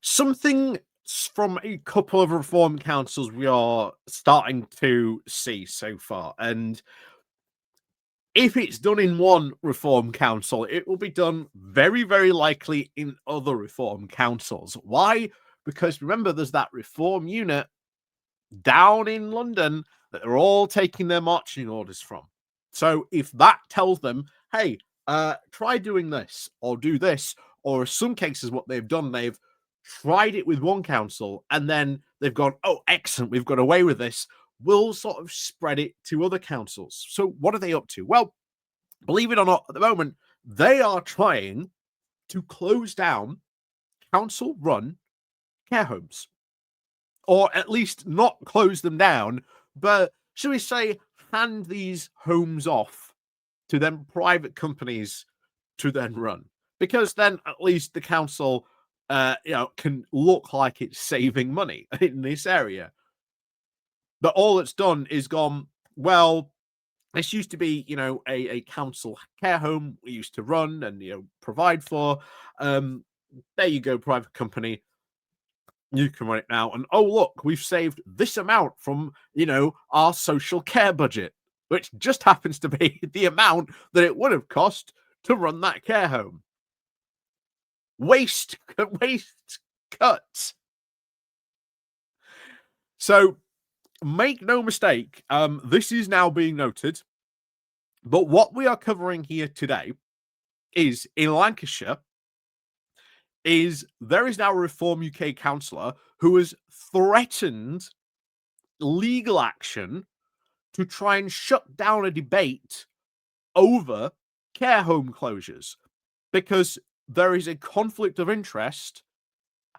Something from a couple of reform councils we are starting to see so far, and if it's done in one reform council, it will be done very, very likely in other reform councils. Why? Because remember, there's that reform unit down in London that they're all taking their marching orders from. So if that tells them, hey, try doing this or do this, or in some cases, what they've done, they've tried it with one council and then they've gone, oh, excellent, we've got away with this. We'll sort of spread it to other councils. So what are they up to? Well, believe it or not, at the moment, they are trying to close down council-run care homes, or at least not close them down, but shall we say, hand these homes off to them private companies to then run, because then at least the council, can look like it's saving money in this area. But all it's done is gone, well, this used to be, a council care home we used to run and, provide for. There you go, private company. You can run it now. And, oh, look, we've saved this amount from, our social care budget, which just happens to be the amount that it would have cost to run that care home. Waste cuts. So make no mistake, this is now being noted. But what we are covering here today is in Lancashire, there is now a Reform UK councillor who has threatened legal action to try and shut down a debate over care home closures, because there is a conflict of interest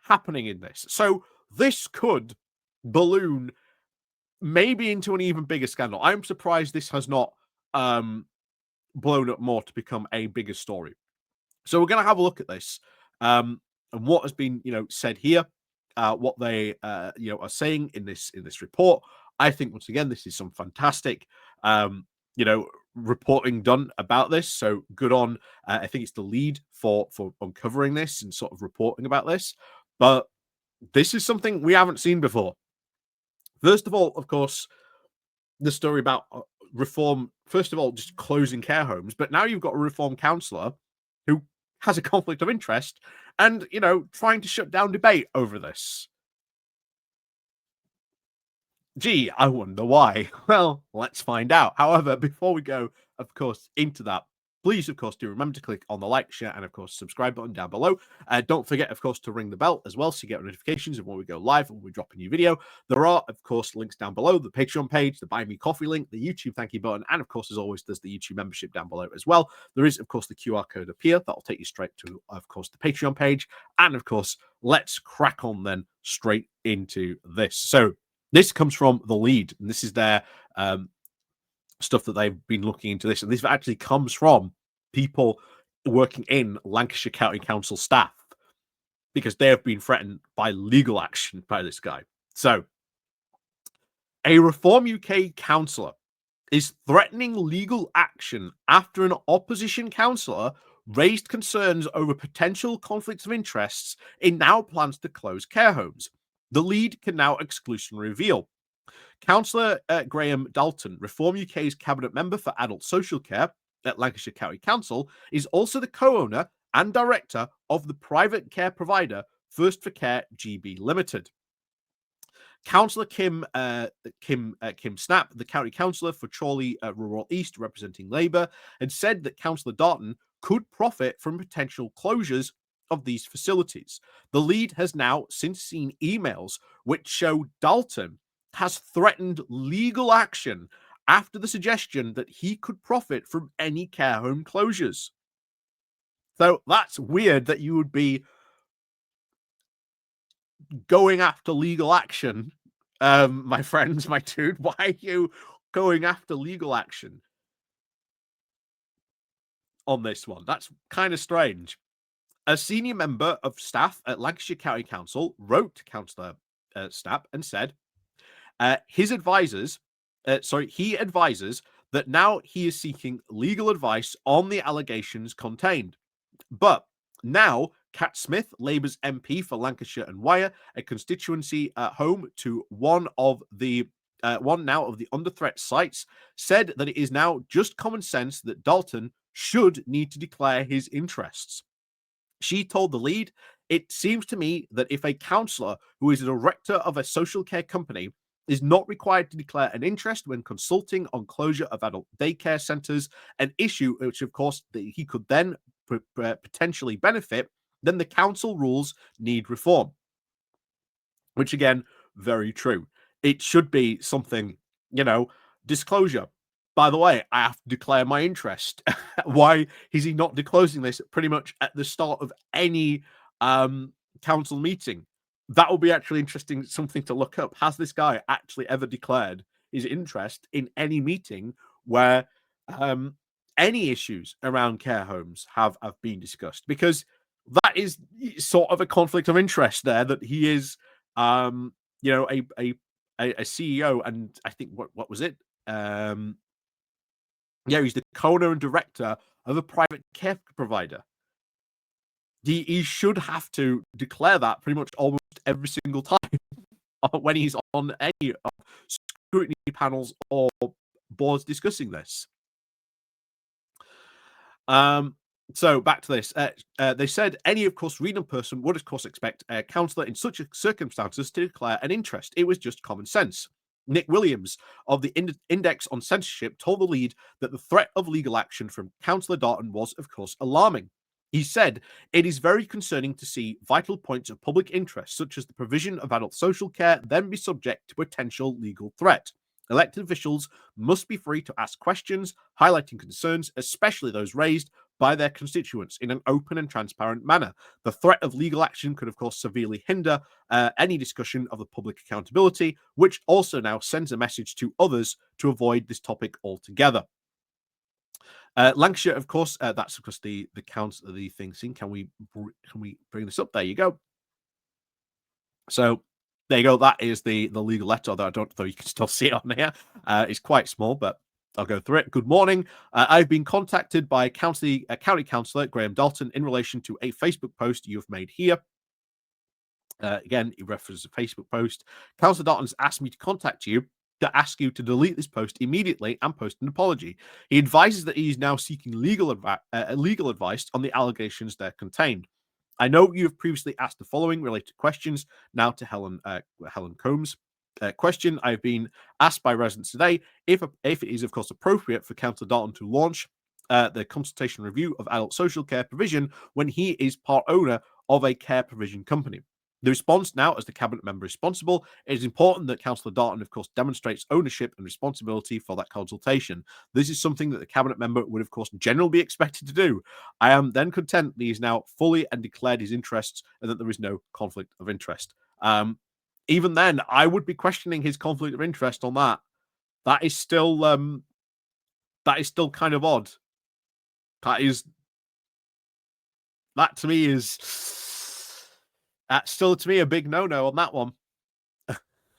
happening in this. So this could balloon maybe into an even bigger scandal. I'm surprised this has not blown up more to become a bigger story. So we're going to have a look at this and what has been, said here, what they, are saying in this report. I think once again this is some fantastic, reporting done about this. So good on. I think it's the lead for uncovering this and sort of reporting about this. But this is something we haven't seen before. First of all, of course, the story about reform, first of all, just closing care homes, but now you've got a reform councillor who has a conflict of interest and, trying to shut down debate over this. Gee, I wonder why. Well, let's find out. However, before we go, of course, into that, please, of course, do remember to click on the like, share, and, of course, subscribe button down below. Don't forget, of course, to ring the bell as well so you get notifications of when we go live and we drop a new video. There are, of course, links down below, the Patreon page, the Buy Me Coffee link, the YouTube thank you button, and, of course, as always, there's the YouTube membership down below as well. There is, of course, the QR code up here. That'll take you straight to, of course, the Patreon page. And, of course, let's crack on then straight into this. So this comes from The Lead, and this is their stuff that they've been looking into this. And this actually comes from people working in Lancashire County Council staff, because they have been threatened by legal action by this guy. So, a Reform UK councillor is threatening legal action after an opposition councillor raised concerns over potential conflicts of interests in now plans to close care homes. The Lead can now exclusively reveal. Councillor Graham Dalton, Reform UK's cabinet member for adult social care at Lancashire County Council, is also the co-owner and director of the private care provider First for Care GB Limited. Councillor Kim Snap, the county councillor for Chorley Rural East, representing Labour, had said that Councillor Dalton could profit from potential closures of these facilities. The Lead has now since seen emails which show Dalton has threatened legal action after the suggestion that he could profit from any care home closures. So that's weird that you would be going after legal action, my friends, my dude. Why are you going after legal action on this one? That's kind of strange. A senior member of staff at Lancashire County Council wrote to Councillor Snap and said he advises that now he is seeking legal advice on the allegations contained. But now Cat Smith, Labour's MP for Lancashire and Wyre, a constituency home to one now of the under threat sites, said that it is now just common sense that Dalton should need to declare his interests. She told the lead, "It seems to me that if a councillor who is a director of a social care company is not required to declare an interest when consulting on closure of adult daycare centres, an issue which, of course, that he could then potentially benefit, then the council rules need reform." Which, again, very true. It should be something, disclosure. By the way, I have to declare my interest. Why is he not disclosing this pretty much at the start of any council meeting? That will be actually interesting, something to look up. Has this guy actually ever declared his interest in any meeting where any issues around care homes have been discussed? Because that is sort of a conflict of interest there, that he is a CEO, and I think what was it? He's the co-owner and director of a private care provider. He should have to declare that pretty much almost every single time when he's on any scrutiny panels or boards discussing this. So back to this. They said any, of course, reasonable person would, of course, expect a councillor in such circumstances to declare an interest. It was just common sense. Nick Williams of the Index on Censorship told the lead that the threat of legal action from Councillor Dalton was, of course, alarming. He said, "It is very concerning to see vital points of public interest, such as the provision of adult social care, then be subject to potential legal threat. Elected officials must be free to ask questions, highlighting concerns, especially those raised by their constituents, in an open and transparent manner. The threat of legal action could, of course, severely hinder any discussion of the public accountability, which also now sends a message to others to avoid this topic altogether." Lancashire, of course, that's of course the council, the thing. Can we bring this up? There you go. So there you go. That is the legal letter, although I don't know you can still see it on here. It's quite small, but I'll go through it. Good morning. I've been contacted by County Councillor Graham Dalton in relation to a Facebook post you've made here. Again, he references a Facebook post. Councillor Dalton has asked me to contact you to ask you to delete this post immediately and post an apology. He advises that he is now seeking legal advice on the allegations there contained. I know you have previously asked the following related questions. Now to Helen Combs. Question: I've been asked by residents today if it is, of course, appropriate for Councillor Dalton to launch the consultation review of adult social care provision when he is part owner of a care provision company. The response now, as the cabinet member responsible, it is important that Councillor Dalton, of course, demonstrates ownership and responsibility for that consultation. This is something that the cabinet member would, of course, generally be expected to do. I am then content that he is now fully and declared his interests and that there is no conflict of interest. Even then, I would be questioning his conflict of interest on that. That is still kind of odd. That to me is still, to me, a big no-no on that one.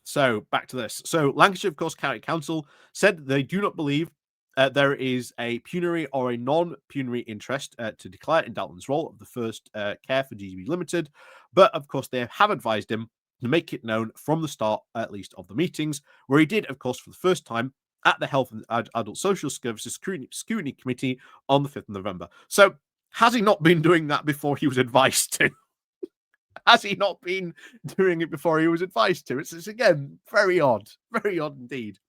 So back to this. So Lancashire, of course, County Council said they do not believe there is a pecuniary or a non-pecuniary interest to declare in Dalton's role of the first care for GB Limited, but of course they have advised him to make it known from the start, at least, of the meetings, where he did, of course, for the first time at the Health and Adult Social Services Scrutiny Committee on the 5th of November. So has he not been doing that before he was advised to? Has he not been doing it before he was advised to? It's again, very odd indeed.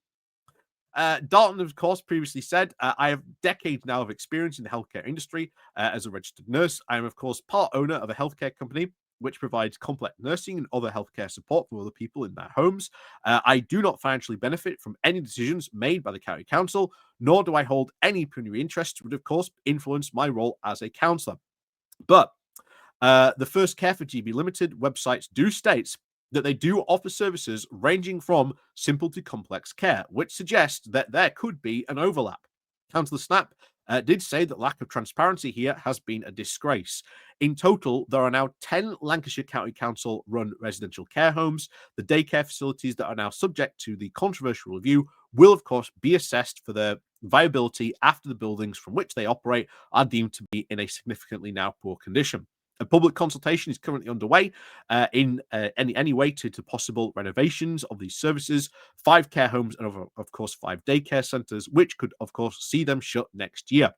Dalton, of course, previously said, I have decades now of experience in the healthcare industry as a registered nurse. I am, of course, part owner of a healthcare company which provides complex nursing and other healthcare support for other people in their homes. I do not financially benefit from any decisions made by the county council, nor do I hold any pecuniary interests, which, of course, influence my role as a councillor. But the First Care for GB Limited websites do state that they do offer services ranging from simple to complex care, which suggests that there could be an overlap. Councillor Snap did say that lack of transparency here has been a disgrace. In total, there are now 10 Lancashire County Council run residential care homes. The daycare facilities that are now subject to the controversial review will, of course, be assessed for their viability after the buildings from which they operate are deemed to be in a significantly now poor condition. A public consultation is currently underway in any way to possible renovations of these services, 5 care homes, and of course 5 daycare centres, which could of course see them shut next year.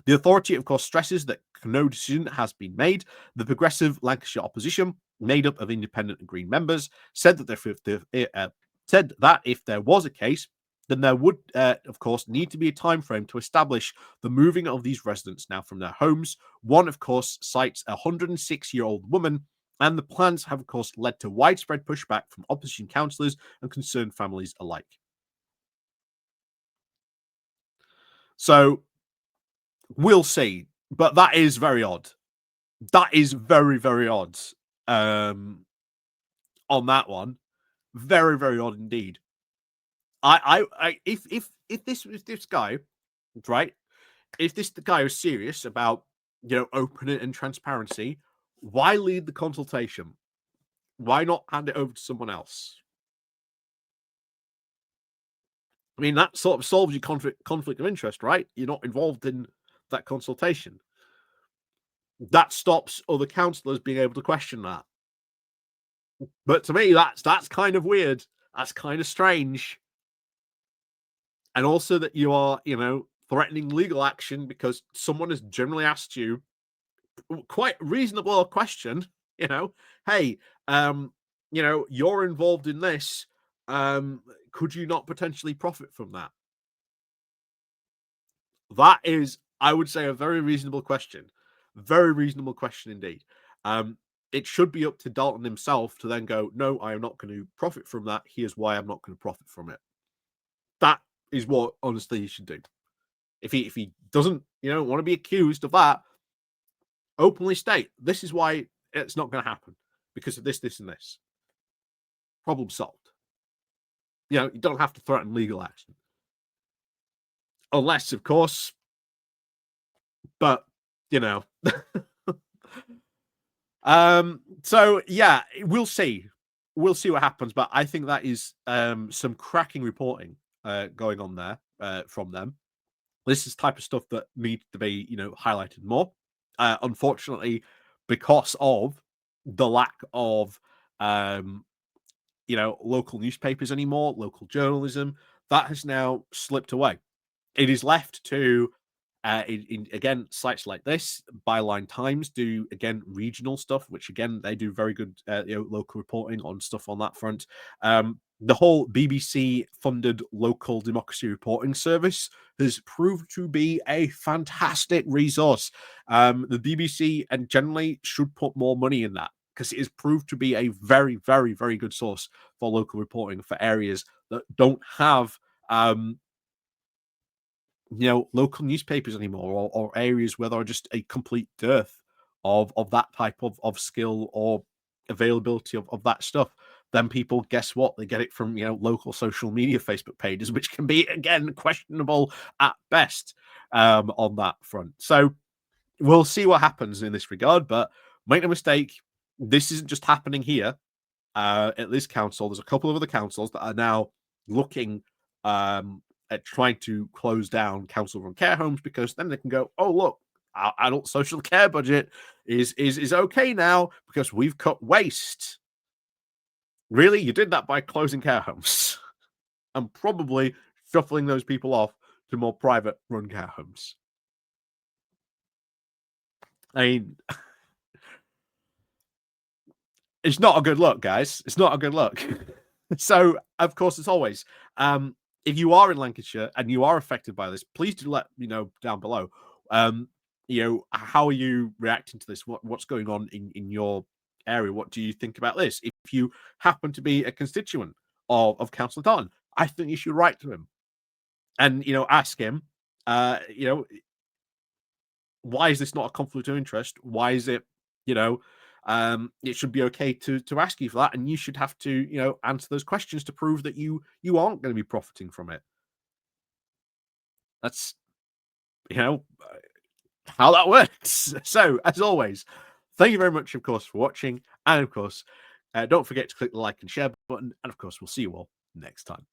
The authority, of course, stresses that no decision has been made. The progressive Lancashire opposition, made up of independent and Green members, said that if there was a case, then there would, of course, need to be a time frame to establish the moving of these residents now from their homes. One, of course, cites a 106-year-old woman, and the plans have, of course, led to widespread pushback from opposition councillors and concerned families alike. So we'll see, but that is very odd. That is very, very odd. On that one, very, very odd indeed. If this was this guy, right? If this the guy was serious about openness and transparency, why lead the consultation? Why not hand it over to someone else? I mean, that sort of solves your conflict of interest, right? You're not involved in that consultation. That stops other councillors being able to question that. But to me, that's kind of weird. That's kind of strange. And also that you are, threatening legal action because someone has generally asked you quite reasonable question, hey, you're involved in this. Could you not potentially profit from that? That is, I would say, a very reasonable question. Very reasonable question indeed. It should be up to Dalton himself to then go, no, I am not going to profit from that. Here's why I'm not going to profit from it. That is what, honestly, he should do. If he doesn't, want to be accused of that, openly state, this is why it's not going to happen. Because of this, this, and this. Problem solved. You don't have to threaten legal action. Unless, of course, but, so yeah, we'll see. We'll see what happens, but I think that is some cracking reporting going on there from them. This is type of stuff that needs to be, highlighted more. Unfortunately, because of the lack of, local newspapers anymore, local journalism, that has now slipped away. It is left to, again, sites like this. Byline Times do, again, regional stuff, which, again, they do very good local reporting on stuff on that front. The whole BBC-funded local democracy reporting service has proved to be a fantastic resource. The BBC and generally should put more money in that because it has proved to be a very, very, very good source for local reporting for areas that don't have local newspapers anymore, or areas where there are just a complete dearth of that type of skill or availability of that stuff. Then people, guess what? They get it from local social media Facebook pages, which can be, again, questionable at best on that front. So we'll see what happens in this regard, but make no mistake, this isn't just happening here at this council. There's a couple of other councils that are now looking at trying to close down council-run care homes, because then they can go, oh, look, our adult social care budget is okay now because we've cut waste. Really? You did that by closing care homes and probably shuffling those people off to more private-run care homes. I mean, it's not a good look, guys. It's not a good look. So, of course, as always, if you are in Lancashire and you are affected by this, please do let me know down below. How are you reacting to this? What's going on in your area? What do you think about this? If you happen to be a constituent of Councillor Dalton, I think you should write to him and ask him, why is this not a conflict of interest? Why is it, it should be okay to ask you for that, and you should have to, answer those questions to prove that you aren't going to be profiting from it. That's, how that works. So, as always, thank you very much, of course, for watching, and of course, don't forget to click the like and share button, and of course, we'll see you all next time.